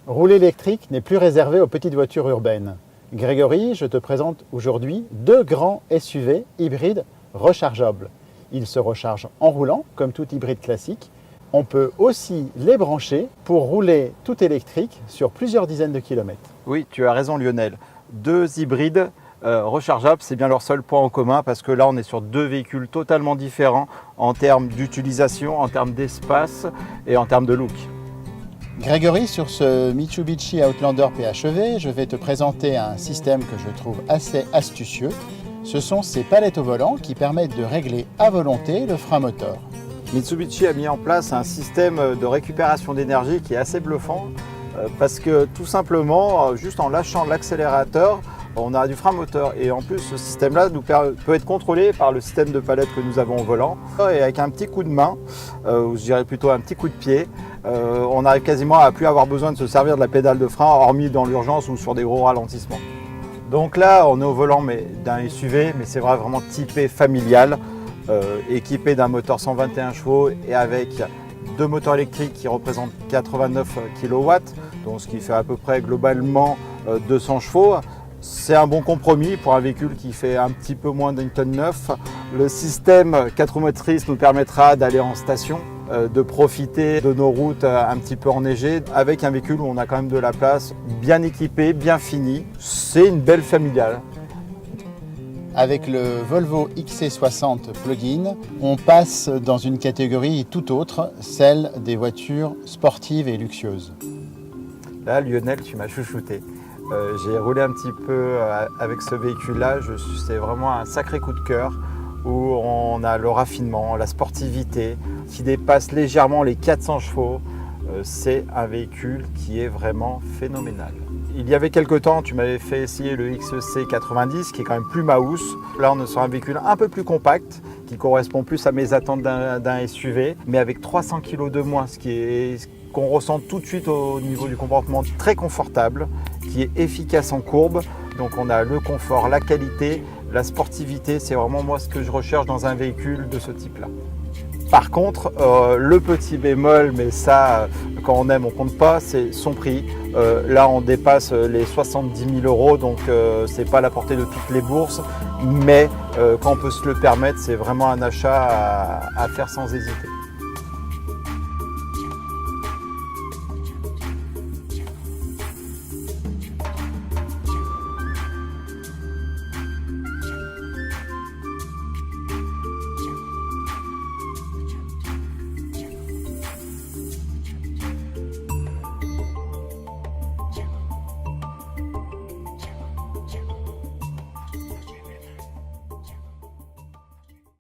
Rouler électrique n'est plus réservé aux petites voitures urbaines. Grégory, je te présente aujourd'hui deux grands SUV hybrides rechargeables. Ils se rechargent en roulant, comme tout hybride classique. On peut aussi les brancher pour rouler tout électrique sur plusieurs dizaines de kilomètres. Oui, tu as raison Lionel. Deux hybrides rechargeables, c'est bien leur seul point en commun parce que là on est sur deux véhicules totalement différents en termes d'utilisation, en termes d'espace et en termes de look. Grégory, sur ce Mitsubishi Outlander PHEV, je vais te présenter un système que je trouve assez astucieux. Ce sont ces palettes au volant qui permettent de régler à volonté le frein moteur. Mitsubishi a mis en place un système de récupération d'énergie qui est assez bluffant parce que tout simplement, juste en lâchant l'accélérateur, on a du frein moteur et en plus ce système-là peut être contrôlé par le système de palette que nous avons au volant. Et avec un petit coup de main, ou je dirais plutôt un petit coup de pied, on arrive quasiment à plus avoir besoin de se servir de la pédale de frein, hormis dans l'urgence ou sur des gros ralentissements. Donc là, on est au volant d'un SUV, mais c'est vraiment typé familial, équipé d'un moteur 121 chevaux et avec deux moteurs électriques qui représentent 89 kW, donc ce qui fait à peu près globalement 200 chevaux. C'est un bon compromis pour un véhicule qui fait un petit peu moins d'une tonne neuf. Le système 4 roues motrices nous permettra d'aller en station, de profiter de nos routes un petit peu enneigées avec un véhicule où on a quand même de la place, bien équipé, bien fini. C'est une belle familiale. Avec le Volvo XC60 plug-in, on passe dans une catégorie tout autre, celle des voitures sportives et luxueuses. Là, Lionel, tu m'as chouchouté. J'ai roulé un petit peu avec ce véhicule-là. C'est vraiment un sacré coup de cœur où on a le raffinement, la sportivité qui dépasse légèrement les 400 chevaux. C'est un véhicule qui est vraiment phénoménal. Il y avait quelques temps, tu m'avais fait essayer le XC90 qui est quand même plus mouse. Là, on est sur un véhicule un peu plus compact qui correspond plus à mes attentes d'un SUV, mais avec 300 kg de moins, qu'on ressent tout de suite au niveau du comportement très confortable, qui est efficace en courbe. Donc on a le confort, la qualité, la sportivité, c'est vraiment moi ce que je recherche dans un véhicule de ce type-là. Par contre, le petit bémol, mais ça, quand on aime, on compte pas, c'est son prix. Là, on dépasse les 70 000 €, donc c'est pas à la portée de toutes les bourses, mais quand on peut se le permettre, c'est vraiment un achat à faire sans hésiter.